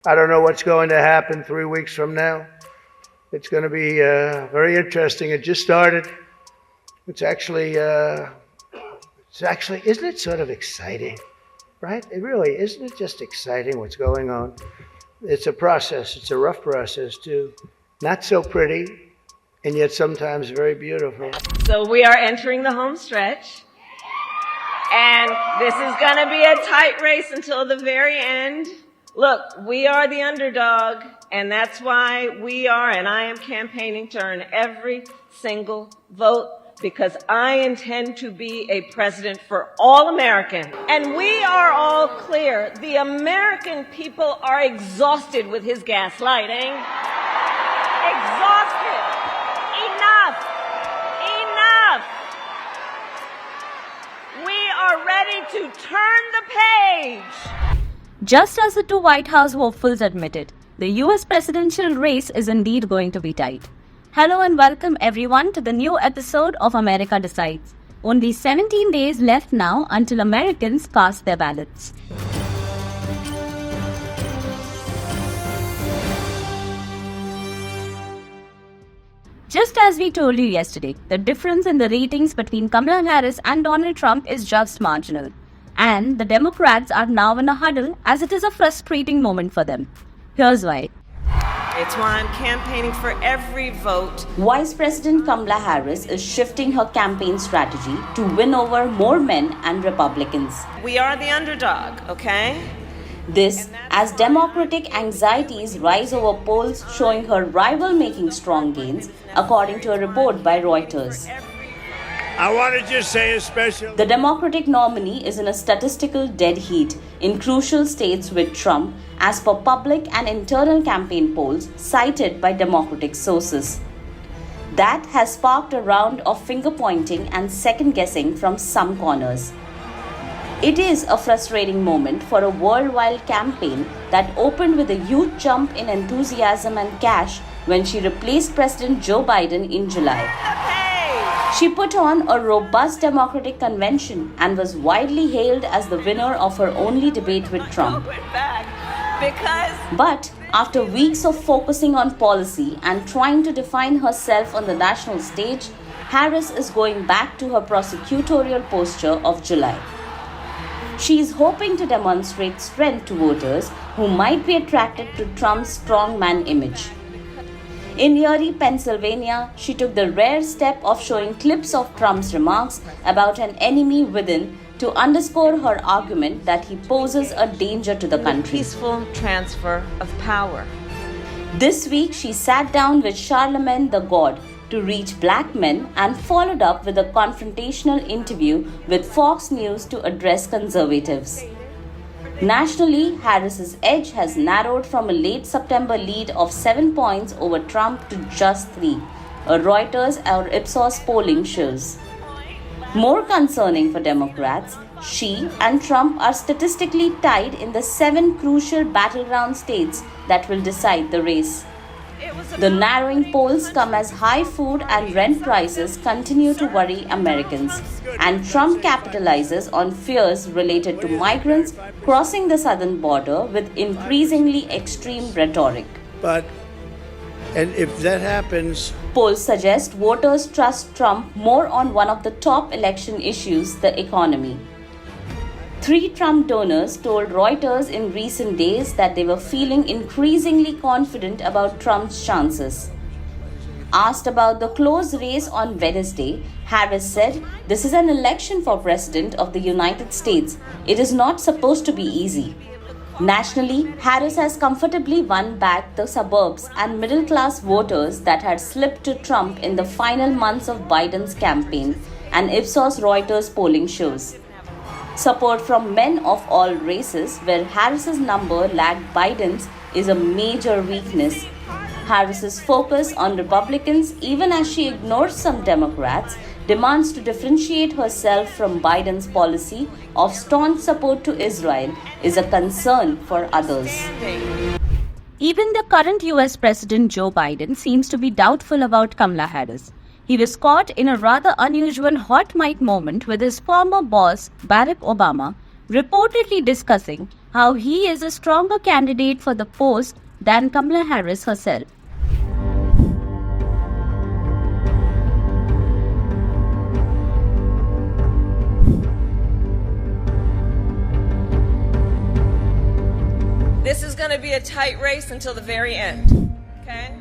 I don't know what's going to happen 3 weeks from now. It's going to be very interesting. It just started. It's actually, isn't it sort of exciting, right? It really, isn't it just exciting what's going on? It's a process. It's a rough process too. Not so pretty, and yet sometimes very beautiful. So we are entering the home stretch. And this is going to be a tight race until the very end. Look, we are the underdog, and that's why I am campaigning to earn every single vote, because I intend to be a president for all Americans. And we are all clear. The American people are exhausted with his gaslighting. Exhausted. Enough. Enough. We are ready to turn the page. Just as the two White House hopefuls admitted, the US presidential race is indeed going to be tight. Hello and welcome everyone to the new episode of America Decides. Only 17 days left now until Americans cast their ballots. Just as we told you yesterday, the difference in the ratings between Kamala Harris and Donald Trump is just marginal. And the Democrats are now in a huddle as it is a frustrating moment for them. Here's why. It's why I'm campaigning for every vote. Vice President Kamala Harris is shifting her campaign strategy to win over more men and Republicans. We are the underdog, okay? This as Democratic anxieties rise over polls showing her rival making strong gains, according to a report by Reuters. I want to just say a special... The Democratic nominee is in a statistical dead heat in crucial states with Trump, as per public and internal campaign polls cited by Democratic sources. That has sparked a round of finger-pointing and second-guessing from some corners. It is a frustrating moment for a worldwide campaign that opened with a huge jump in enthusiasm and cash when she replaced President Joe Biden in July. She put on a robust Democratic convention and was widely hailed as the winner of her only debate with Trump. But after weeks of focusing on policy and trying to define herself on the national stage, Harris is going back to her prosecutorial posture of July. She is hoping to demonstrate strength to voters who might be attracted to Trump's strongman image. In Erie, Pennsylvania, she took the rare step of showing clips of Trump's remarks about an enemy within to underscore her argument that he poses a danger to the country. Peaceful transfer of power. This week, she sat down with Charlemagne the God to reach black men and followed up with a confrontational interview with Fox News to address conservatives. Nationally, Harris's edge has narrowed from a late September lead of 7 points over Trump to just 3, a Reuters or Ipsos polling shows. More concerning for Democrats, she and Trump are statistically tied in the 7 crucial battleground states that will decide the race. The narrowing polls come as high food and rent prices continue to worry Americans, and Trump capitalizes on fears related to migrants crossing the southern border with increasingly extreme rhetoric. And if that happens... Polls suggest voters trust Trump more on one of the top election issues, the economy. 3 Trump donors told Reuters in recent days that they were feeling increasingly confident about Trump's chances. Asked about the close race on Wednesday, Harris said, "This is an election for President of the United States. It is not supposed to be easy." Nationally, Harris has comfortably won back the suburbs and middle-class voters that had slipped to Trump in the final months of Biden's campaign, and Ipsos Reuters polling shows. Support from men of all races, where Harris's number lagged Biden's, is a major weakness. Harris's focus on Republicans, even as she ignores some Democrats, demands to differentiate herself from Biden's policy of staunch support to Israel, is a concern for others. Even the current US President Joe Biden seems to be doubtful about Kamala Harris. He was caught in a rather unusual hot mic moment with his former boss, Barack Obama, reportedly discussing how he is a stronger candidate for the post than Kamala Harris herself. This is going to be a tight race until the very end, okay?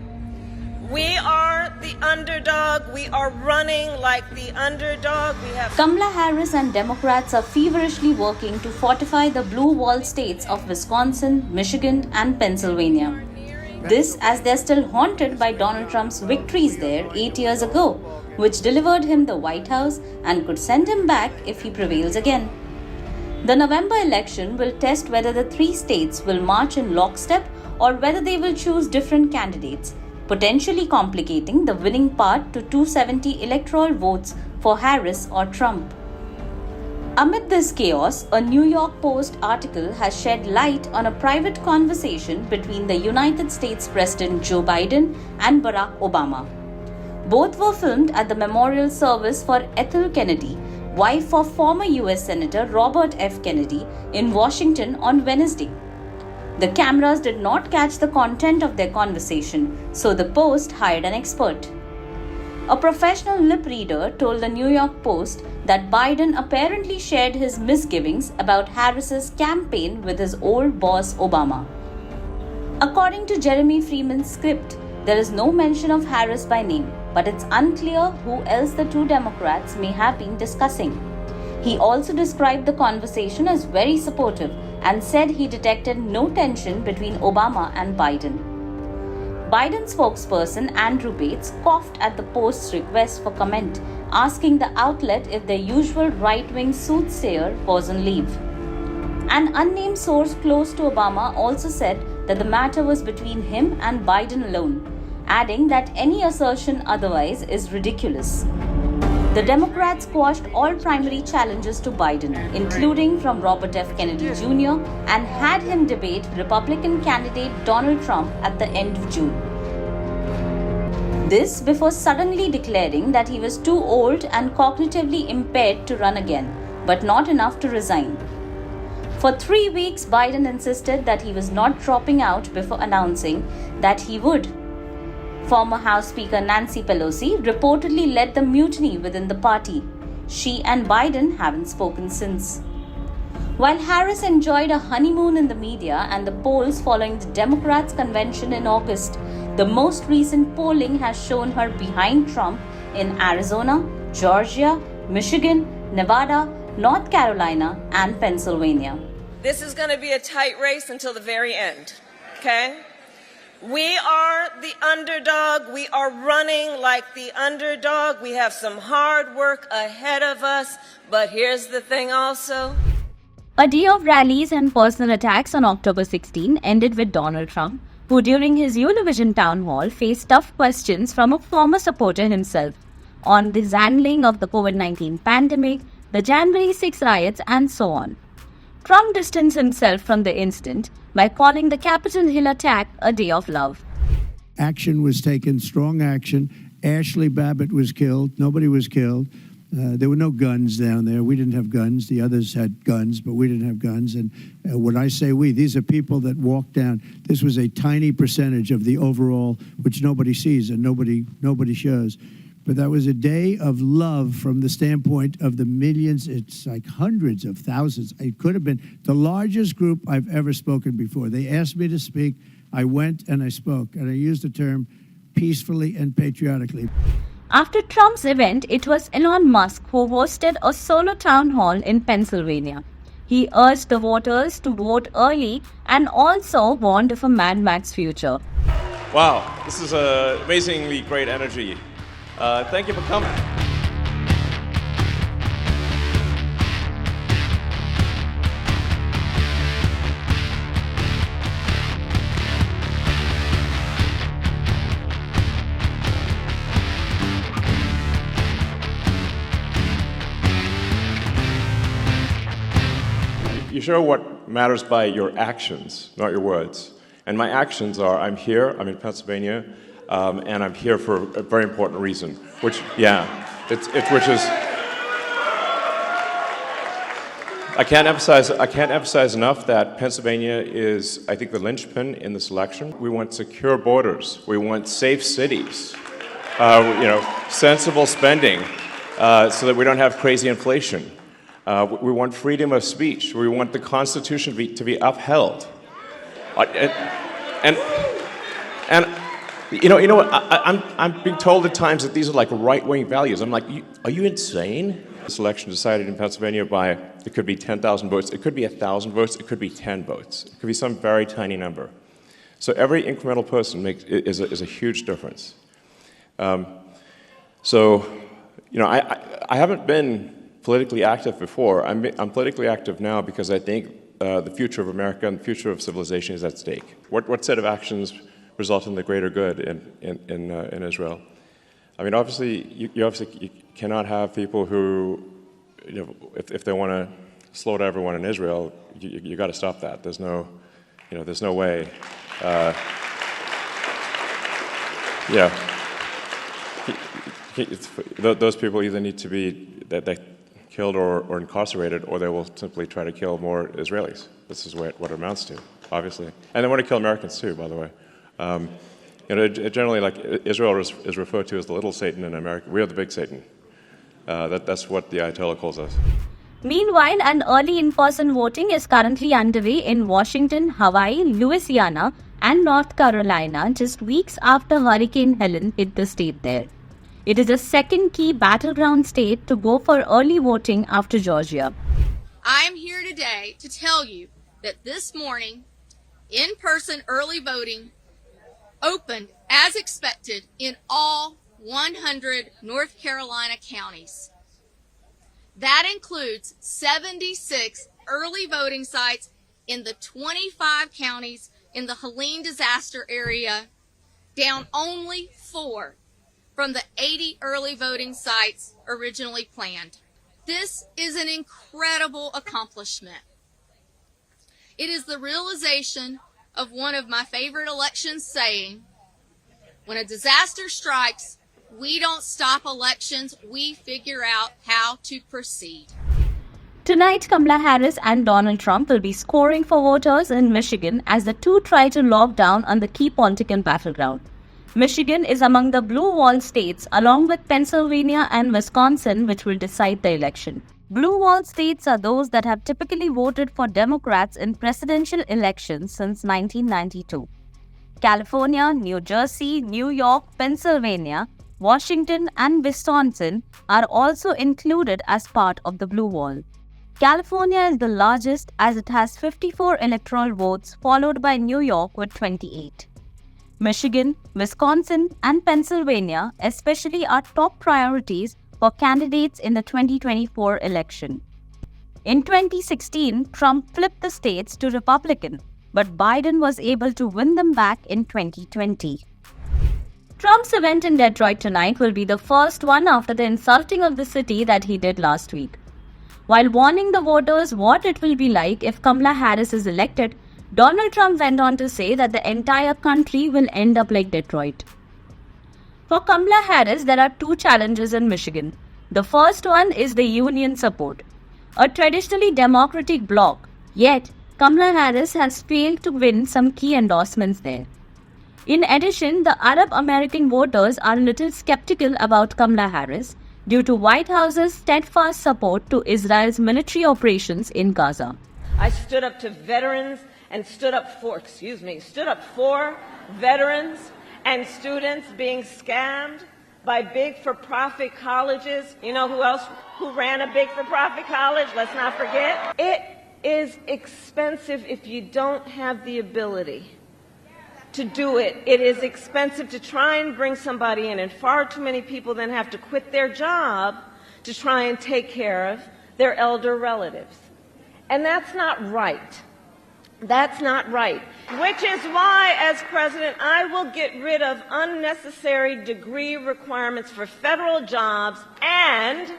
We are the underdog. We are running like the underdog. We have Kamala Harris and Democrats are feverishly working to fortify the blue wall states of Wisconsin, Michigan, and Pennsylvania. This as they're still haunted by Donald Trump's victories there 8 years ago, which delivered him the White House and could send him back if he prevails again. The November election will test whether the three states will march in lockstep or whether they will choose different candidates, potentially complicating the winning path to 270 electoral votes for Harris or Trump. Amid this chaos, a New York Post article has shed light on a private conversation between the United States President Joe Biden and Barack Obama. Both were filmed at the memorial service for Ethel Kennedy, wife of former US Senator Robert F. Kennedy, in Washington on Wednesday. The cameras did not catch the content of their conversation, so the Post hired an expert. A professional lip reader told the New York Post that Biden apparently shared his misgivings about Harris's campaign with his old boss Obama. According to Jeremy Freeman's script, there is no mention of Harris by name, but it's unclear who else the two Democrats may have been discussing. He also described the conversation as very supportive and said he detected no tension between Obama and Biden. Biden's spokesperson Andrew Bates coughed at the Post's request for comment, asking the outlet if their usual right-wing soothsayer was on leave. An unnamed source close to Obama also said that the matter was between him and Biden alone, adding that any assertion otherwise is ridiculous. The Democrats quashed all primary challenges to Biden, including from Robert F. Kennedy Jr., and had him debate Republican candidate Donald Trump at the end of June. This before suddenly declaring that he was too old and cognitively impaired to run again, but not enough to resign. For 3 weeks, Biden insisted that he was not dropping out before announcing that he would. Former House Speaker Nancy Pelosi reportedly led the mutiny within the party. She and Biden haven't spoken since. While Harris enjoyed a honeymoon in the media and the polls following the Democrats' convention in August, the most recent polling has shown her behind Trump in Arizona, Georgia, Michigan, Nevada, North Carolina, and Pennsylvania. This is going to be a tight race until the very end, okay? We are the underdog. We are running like the underdog. We have some hard work ahead of us, but here's the thing also. A day of rallies and personal attacks on October 16 ended with Donald Trump, who during his Univision town hall faced tough questions from a former supporter himself on his handling of the COVID-19 pandemic, the January 6 riots, and so on. Trump distanced himself from the incident by calling the Capitol Hill attack a day of love. Action was taken, strong action. Ashley Babbitt was killed. Nobody was killed. There were no guns down there. We didn't have guns. The others had guns, but we didn't have guns. And when I say we, these are people that walked down. This was a tiny percentage of the overall, which nobody sees and nobody shows. But that was a day of love from the standpoint of the millions. It's like hundreds of thousands. It could have been the largest group I've ever spoken before. They asked me to speak. I went and I spoke. And I used the term peacefully and patriotically. After Trump's event, it was Elon Musk who hosted a solo town hall in Pennsylvania. He urged the voters to vote early and also warned of a Mad Max future. Wow, this is amazingly great energy. Thank you for coming. You show what matters by your actions, not your words. And my actions are, I'm here, I'm in Pennsylvania, and I'm here for a very important reason, which is, I can't emphasize enough that Pennsylvania is, I think, the linchpin in this election. We want secure borders. We want safe cities. Sensible spending, so that we don't have crazy inflation. We want freedom of speech. We want the Constitution to be upheld. And I'm being told at times that these are like right-wing values. I'm like, are you insane? This election decided in Pennsylvania by, it could be 10,000 votes, it could be 1,000 votes, it could be 10 votes. It could be some very tiny number. So every incremental person is a huge difference. I haven't been politically active before. I'm politically active now because I think the future of America and the future of civilization is at stake. What set of actions result in the greater good in Israel? I mean, obviously, you cannot have people who, if they want to slaughter everyone in Israel, you got to stop that. There's no way. Those people either need to be killed or incarcerated, or they will simply try to kill more Israelis. This is what it amounts to, obviously. And they want to kill Americans too, by the way. Generally, like Israel is referred to as the little Satan in America. We are the big Satan. That's what the Ayatollah calls us. Meanwhile, an early in-person voting is currently underway in Washington, Hawaii, Louisiana, and North Carolina, just weeks after Hurricane Helen hit the state there. It is the second key battleground state to go for early voting after Georgia. I am here today to tell you that this morning, in-person early voting opened as expected in all 100 North Carolina counties. That includes 76 early voting sites in the 25 counties in the Helene disaster area, down only 4 from the 80 early voting sites originally planned. This is an incredible accomplishment. It is the realization of one of my favorite elections saying, when a disaster strikes, we don't stop elections, we figure out how to proceed. Tonight, Kamala Harris and Donald Trump will be scoring for voters in Michigan as the two try to lock down on the key political battleground. Michigan is among the blue wall states, along with Pennsylvania and Wisconsin, which will decide the election. Blue wall states are those that have typically voted for Democrats in presidential elections since 1992. California, New Jersey, New York, Pennsylvania, Washington, and Wisconsin are also included as part of the blue wall. California is the largest as it has 54 electoral votes, followed by New York with 28. Michigan, Wisconsin, and Pennsylvania especially are top priorities for candidates in the 2024 election. In 2016, Trump flipped the states to Republican, but Biden was able to win them back in 2020. Trump's event in Detroit tonight will be the first one after the insulting of the city that he did last week. While warning the voters what it will be like if Kamala Harris is elected, Donald Trump went on to say that the entire country will end up like Detroit. For Kamala Harris, there are two challenges in Michigan. The first one is the union support, a traditionally Democratic bloc, yet Kamala Harris has failed to win some key endorsements there. In addition, the Arab American voters are a little skeptical about Kamala Harris due to White House's steadfast support to Israel's military operations in Gaza. I stood up to veterans and stood up for veterans and students being scammed by big for-profit colleges. You know who ran a big for-profit college? Let's not forget. It is expensive if you don't have the ability to do it. It is expensive to try and bring somebody in, and far too many people then have to quit their job to try and take care of their elder relatives. And that's not right. That's not right. Which is why, as president, I will get rid of unnecessary degree requirements for federal jobs, and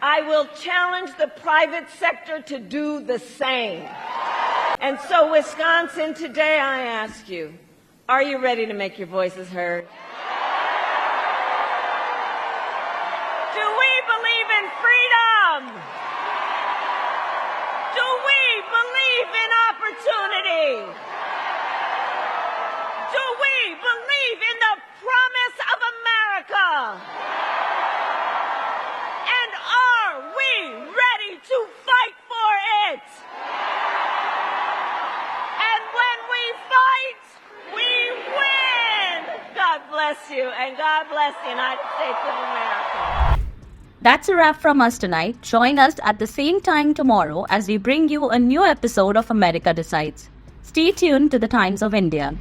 I will challenge the private sector to do the same. And so, Wisconsin, today I ask you, are you ready to make your voices heard? Do we believe in freedom? Do we believe in the promise of America? And are we ready to fight for it? And when we fight, we win! God bless you, and God bless the United States of America. That's a wrap from us tonight. Join us at the same time tomorrow as we bring you a new episode of America Decides. Stay tuned to the Times of India.